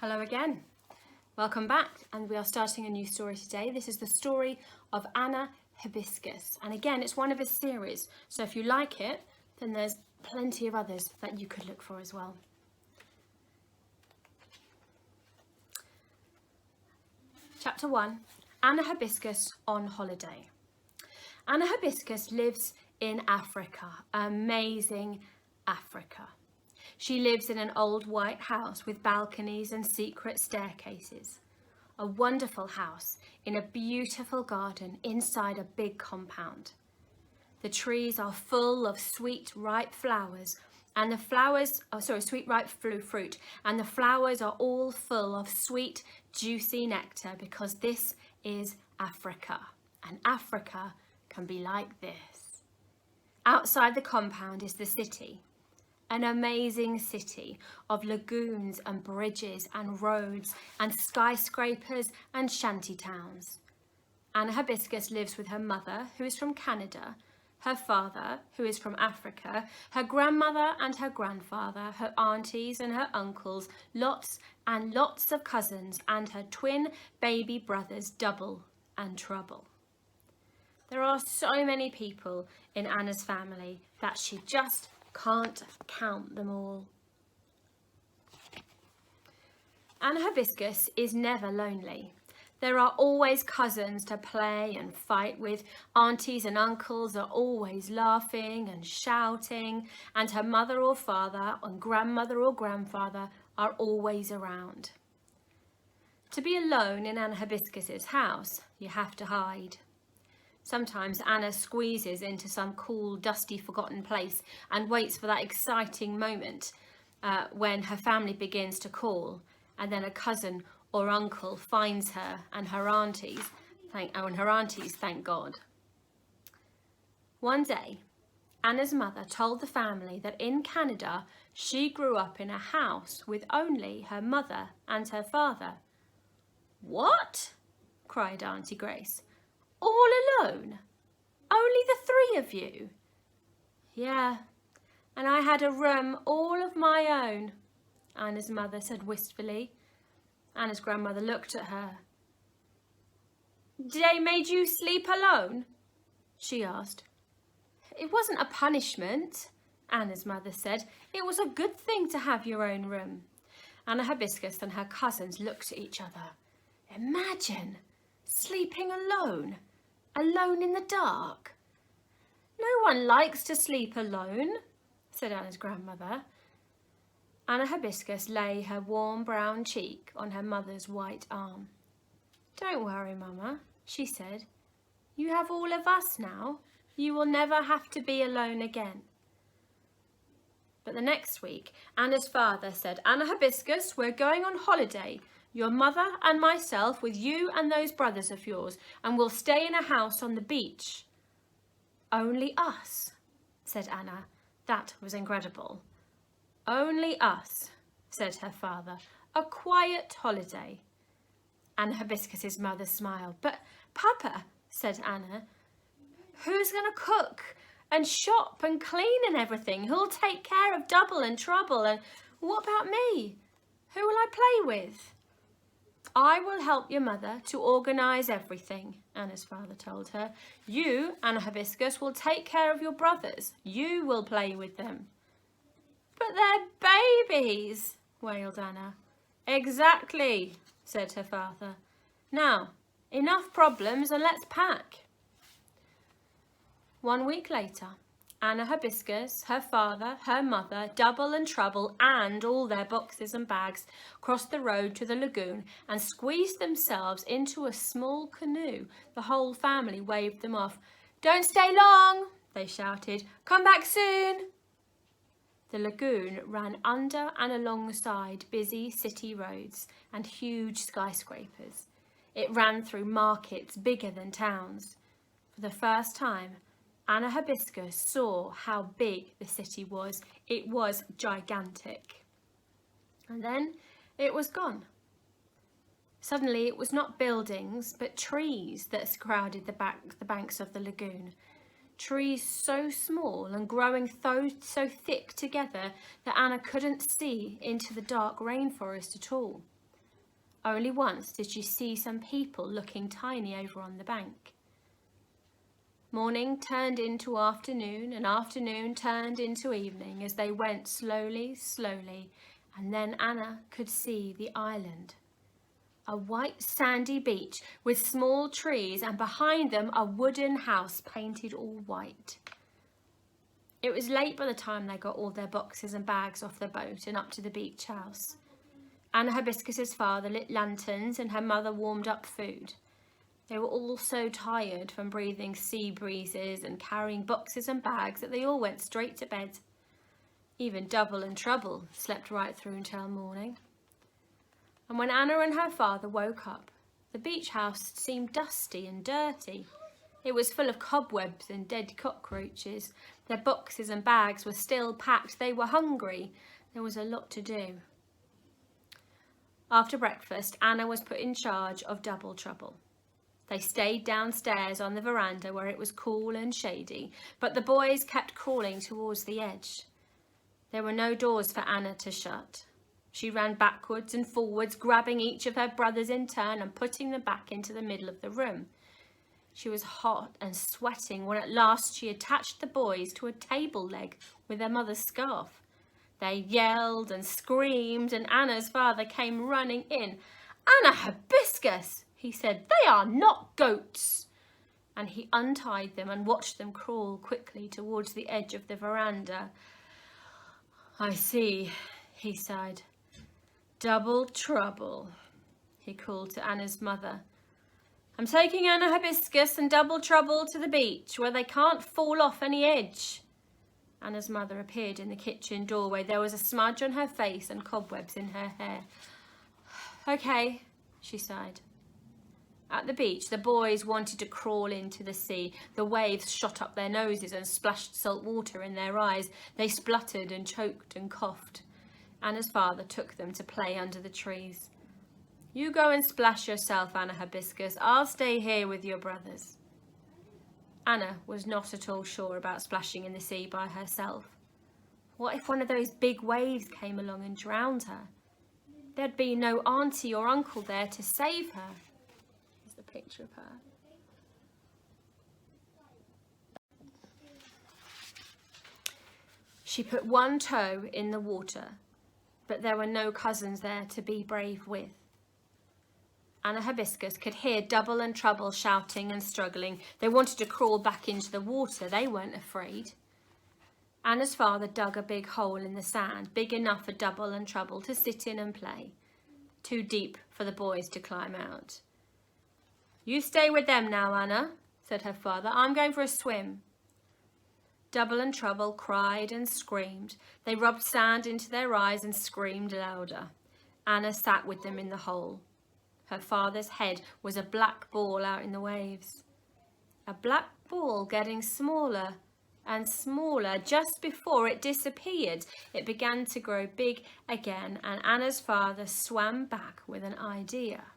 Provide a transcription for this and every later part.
Hello again. Welcome back, and we are starting a new story today. This is the story of Anna Hibiscus, and again it's one of a series, so if you like it then there's plenty of others that you could look for as well. Chapter 1. Anna Hibiscus on holiday. Anna Hibiscus lives in Africa, amazing Africa. She lives in an old white house with balconies and secret staircases. A wonderful house in a beautiful garden inside a big compound. The trees are full of sweet ripe flowers, and the flowers, sweet ripe fruit, and the flowers are all full of sweet, juicy nectar, because this is Africa, and Africa can be like this. Outside the compound is the city. An amazing city of lagoons and bridges and roads and skyscrapers and shanty towns. Anna Hibiscus lives with her mother, who is from Canada, her father, who is from Africa, her grandmother and her grandfather, her aunties and her uncles, lots and lots of cousins, and her twin baby brothers, Double and Trouble. There are so many people in Anna's family that she just can't count them all. Anna Hibiscus is never lonely. There are always cousins to play and fight with. Aunties and uncles are always laughing and shouting, and her mother or father and grandmother or grandfather are always around. To be alone in Anna Hibiscus's house, you have to hide. Sometimes Anna squeezes into some cool, dusty, forgotten place and waits for that exciting moment when her family begins to call, and then a cousin or uncle finds her and her aunties, thank God. One day, Anna's mother told the family that in Canada she grew up in a house with only her mother and her father. "What?" cried Auntie Grace. "All alone? Only the three of you?" "Yeah, and I had a room all of my own," Anna's mother said wistfully. Anna's grandmother looked at her. "They made you sleep alone?" she asked. "It wasn't a punishment," Anna's mother said. "It was a good thing to have your own room." Anna Hibiscus and her cousins looked at each other. Imagine sleeping alone in the dark. "No one likes to sleep alone," said Anna's grandmother. Anna Hibiscus lay her warm brown cheek on her mother's white arm. "Don't worry, Mama," she said. "You have all of us now. You will never have to be alone again." But the next week, Anna's father said, "Anna Hibiscus, we're going on holiday. Your mother and myself with you and those brothers of yours, and we'll stay in a house on the beach." "Only us," said Anna. That was incredible. "Only us," said her father. "A quiet holiday." Anna Hibiscus's mother smiled. "But Papa," said Anna, "who's going to cook and shop and clean and everything? Who'll take care of Double and Trouble? And what about me? Who will I play with?" "I will help your mother to organise everything," Anna's father told her. "You, Anna Hibiscus, will take care of your brothers. You will play with them." "But they're babies," wailed Anna. "Exactly," said her father. "Now, enough problems and let's pack." 1 week later, Anna Hibiscus, her father, her mother, Double and Trouble, and all their boxes and bags crossed the road to the lagoon and squeezed themselves into a small canoe. The whole family waved them off. "Don't stay long," they shouted. "Come back soon." The lagoon ran under and alongside busy city roads and huge skyscrapers. It ran through markets bigger than towns. For the first time, Anna Hibiscus saw how big the city was. It was gigantic. And then it was gone. Suddenly it was not buildings, but trees that crowded the banks of the lagoon. Trees so small and growing so thick together that Anna couldn't see into the dark rainforest at all. Only once did she see some people looking tiny over on the bank. Morning turned into afternoon, and afternoon turned into evening as they went slowly, slowly, and then Anna could see the island. A white sandy beach with small trees, and behind them a wooden house painted all white. It was late by the time they got all their boxes and bags off the boat and up to the beach house. Anna Hibiscus's father lit lanterns and her mother warmed up food. They were all so tired from breathing sea breezes and carrying boxes and bags that they all went straight to bed. Even Double and Trouble slept right through until morning. And when Anna and her father woke up, the beach house seemed dusty and dirty. It was full of cobwebs and dead cockroaches. Their boxes and bags were still packed. They were hungry. There was a lot to do. After breakfast, Anna was put in charge of Double Trouble. They stayed downstairs on the veranda where it was cool and shady, but the boys kept crawling towards the edge. There were no doors for Anna to shut. She ran backwards and forwards, grabbing each of her brothers in turn and putting them back into the middle of the room. She was hot and sweating when at last she attached the boys to a table leg with their mother's scarf. They yelled and screamed, and Anna's father came running in. "Anna Hibiscus," he said, "they are not goats." And he untied them and watched them crawl quickly towards the edge of the veranda. "I see," he sighed. "Double Trouble," he called to Anna's mother. "I'm taking Anna Hibiscus and Double Trouble to the beach where they can't fall off any edge." Anna's mother appeared in the kitchen doorway. There was a smudge on her face and cobwebs in her hair. "Okay," she sighed. At the beach, the boys wanted to crawl into the sea. The waves shot up their noses and splashed salt water in their eyes. They spluttered and choked and coughed. Anna's father took them to play under the trees. "You go and splash yourself, Anna Hibiscus. I'll stay here with your brothers." Anna was not at all sure about splashing in the sea by herself. What if one of those big waves came along and drowned her? There'd be no auntie or uncle there to save her. Here's the picture of her. She put one toe in the water, but there were no cousins there to be brave with. Anna Hibiscus could hear Double and Trouble shouting and struggling. They wanted to crawl back into the water. They weren't afraid. Anna's father dug a big hole in the sand, big enough for Double and Trouble to sit in and play, too deep for the boys to climb out. "You stay with them now, Anna," said her father. "I'm going for a swim." Double and Trouble cried and screamed. They rubbed sand into their eyes and screamed louder. Anna sat with them in the hole. Her father's head was a black ball out in the waves. A black ball getting smaller and smaller. Just before it disappeared, it began to grow big again, and Anna's father swam back with an idea.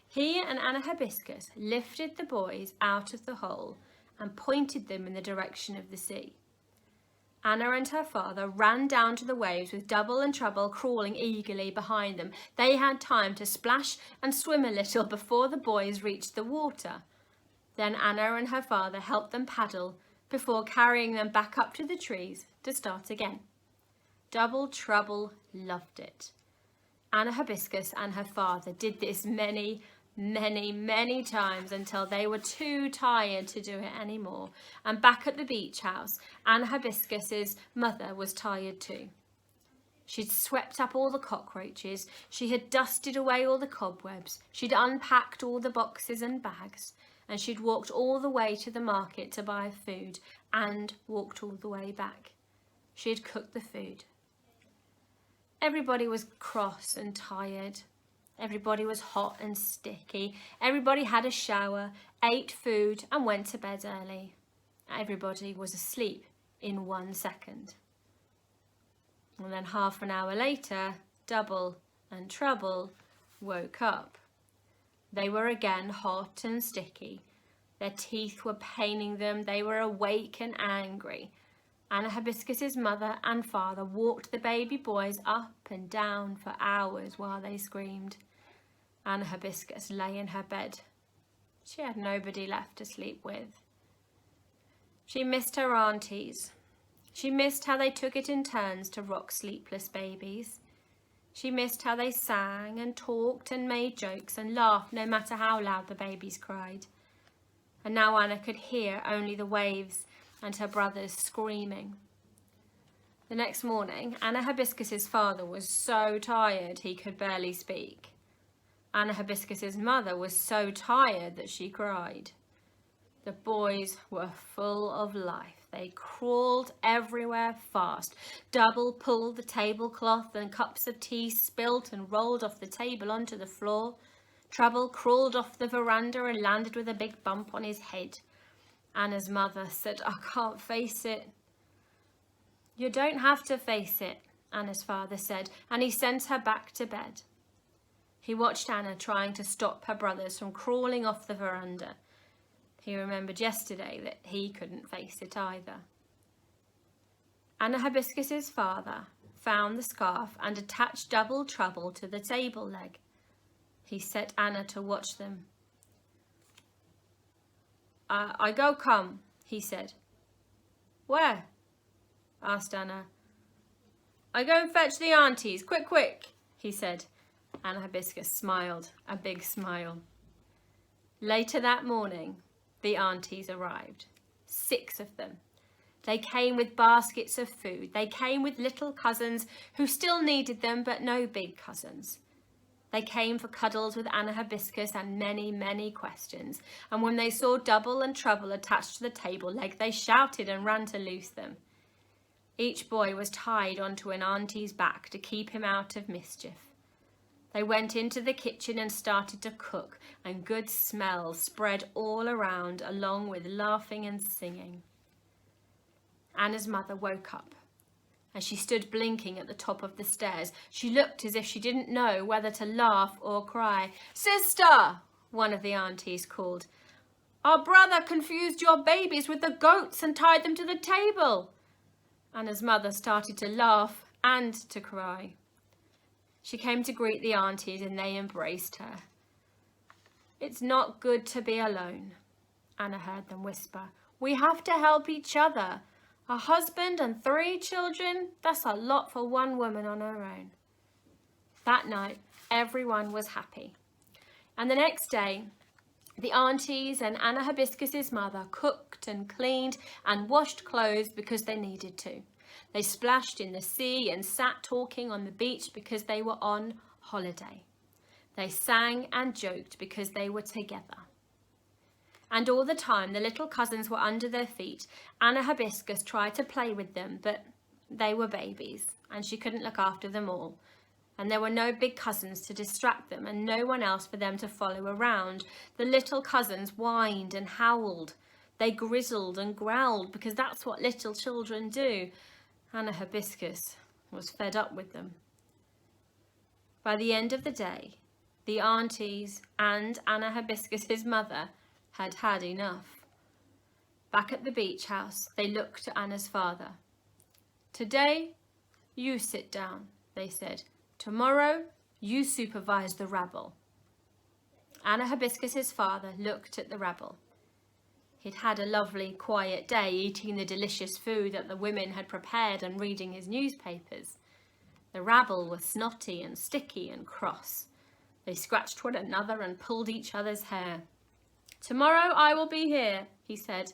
He and Anna Hibiscus lifted the boys out of the hole and pointed them in the direction of the sea. Anna and her father ran down to the waves with Double and Trouble crawling eagerly behind them. They had time to splash and swim a little before the boys reached the water. Then Anna and her father helped them paddle before carrying them back up to the trees to start again. Double Trouble loved it. Anna Hibiscus and her father did this many times until they were too tired to do it anymore. And back at the beach house, Anna Hibiscus's mother was tired too. She'd swept up all the cockroaches. She had dusted away all the cobwebs. She'd unpacked all the boxes and bags. And she'd walked all the way to the market to buy food and walked all the way back. She had cooked the food. Everybody was cross and tired. Everybody was hot and sticky. Everybody had a shower, ate food and went to bed early. Everybody was asleep in 1 second. And then half an hour later, Double and Trouble woke up. They were again hot and sticky. Their teeth were paining them. They were awake and angry. Anna Hibiscus's mother and father walked the baby boys up and down for hours while they screamed. Anna Hibiscus lay in her bed. She had nobody left to sleep with. She missed her aunties. She missed how they took it in turns to rock sleepless babies. She missed how they sang and talked and made jokes and laughed no matter how loud the babies cried. And now Anna could hear only the waves and her brothers screaming. The next morning, Anna Hibiscus's father was so tired he could barely speak. Anna Hibiscus's mother was so tired that she cried. The boys were full of life. They crawled everywhere fast, double pulled the tablecloth and cups of tea spilt and rolled off the table onto the floor. Trouble crawled off the veranda and landed with a big bump on his head. Anna's mother said, "I can't face it." "You don't have to face it," Anna's father said, and he sent her back to bed. He watched Anna trying to stop her brothers from crawling off the veranda. He remembered yesterday that he couldn't face it either. Anna Hibiscus's father found the scarf and attached double trouble to the table leg. He set Anna to watch them. I go come," he said. "Where?" asked Anna. "I go and fetch the aunties, quick, quick," he said. Anna Hibiscus smiled, a big smile. Later that morning, the aunties arrived, 6 of them. They came with baskets of food. They came with little cousins who still needed them, but no big cousins. They came for cuddles with Anna Hibiscus and many, many questions. And when they saw Double and Trouble attached to the table leg, they shouted and ran to loose them. Each boy was tied onto an auntie's back to keep him out of mischief. They went into the kitchen and started to cook, and good smells spread all around, along with laughing and singing. Anna's mother woke up. As she stood blinking at the top of the stairs, she looked as if she didn't know whether to laugh or cry. "Sister," one of the aunties called, "our brother confused your babies with the goats and tied them to the table." Anna's mother started to laugh and to cry. She came to greet the aunties and they embraced her. "It's not good to be alone," Anna heard them whisper. "We have to help each other. A husband and 3 children, that's a lot for one woman on her own." That night, everyone was happy. And the next day, the aunties and Anna Hibiscus's mother cooked and cleaned and washed clothes because they needed to. They splashed in the sea and sat talking on the beach because they were on holiday. They sang and joked because they were together. And all the time the little cousins were under their feet. Anna Hibiscus tried to play with them, but they were babies and she couldn't look after them all. And there were no big cousins to distract them and no one else for them to follow around. The little cousins whined and howled. They grizzled and growled because that's what little children do. Anna Hibiscus was fed up with them. By the end of the day, the aunties and Anna Hibiscus's mother had had enough. Back at the beach house, they looked at Anna's father. "Today, you sit down," they said. "Tomorrow, you supervise the rabble." Anna Hibiscus's father looked at the rabble. He'd had a lovely, quiet day eating the delicious food that the women had prepared and reading his newspapers. The rabble was snotty and sticky and cross. They scratched one another and pulled each other's hair. "Tomorrow I will be here," he said,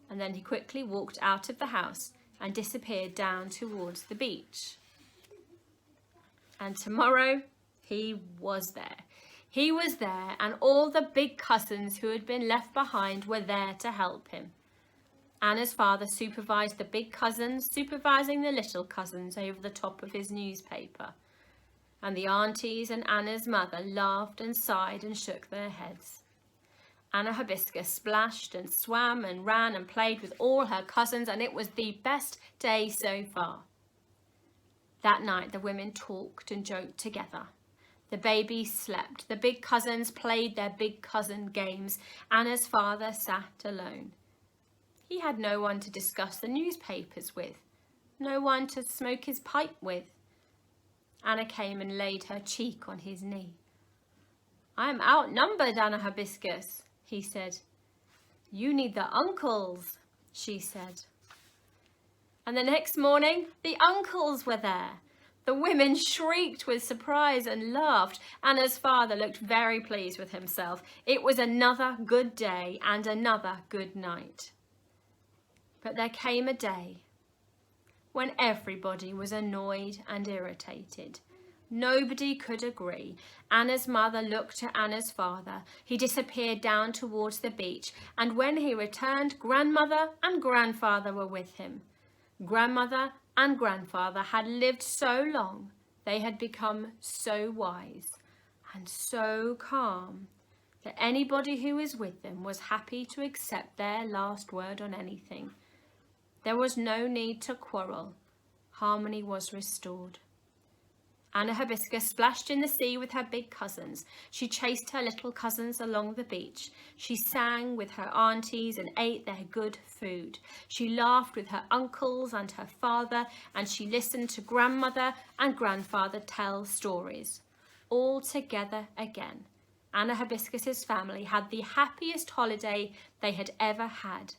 and then he quickly walked out of the house and disappeared down towards the beach. And tomorrow he was there. He was there, and all the big cousins who had been left behind were there to help him. Anna's father supervised the big cousins, supervising the little cousins over the top of his newspaper. And the aunties and Anna's mother laughed and sighed and shook their heads. Anna Hibiscus splashed and swam and ran and played with all her cousins, and it was the best day so far. That night the women talked and joked together. The babies slept. The big cousins played their big cousin games. Anna's father sat alone. He had no one to discuss the newspapers with, no one to smoke his pipe with. Anna came and laid her cheek on his knee. I'm outnumbered, Anna Hibiscus, he said. You need the uncles, she said. And the next morning, the uncles were there. The women shrieked with surprise and laughed. Anna's father looked very pleased with himself. It was another good day and another good night. But there came a day when everybody was annoyed and irritated. Nobody could agree. Anna's mother looked at Anna's father. He disappeared down towards the beach, and when he returned, grandmother and grandfather were with him. Grandmother and grandfather had lived so long, they had become so wise and so calm that anybody who was with them was happy to accept their last word on anything. There was no need to quarrel. Harmony was restored. Anna Hibiscus splashed in the sea with her big cousins. She chased her little cousins along the beach. She sang with her aunties and ate their good food. She laughed with her uncles and her father, and she listened to grandmother and grandfather tell stories. All together again. Anna Hibiscus's family had the happiest holiday they had ever had.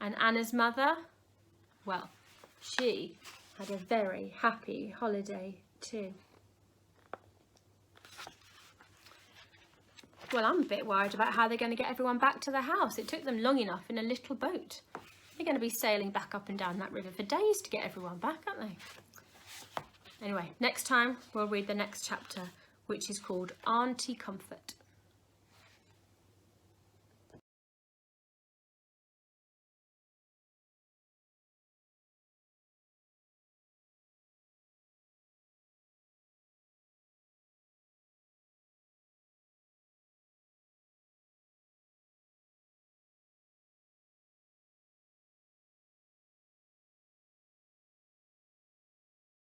And Anna's mother, well, she had a very happy holiday too. Well, I'm a bit worried about how they're going to get everyone back to the house. It took them long enough in a little boat. They're going to be sailing back up and down that river for days to get everyone back, aren't they? Anyway, next time we'll read the next chapter, which is called Auntie Comfort.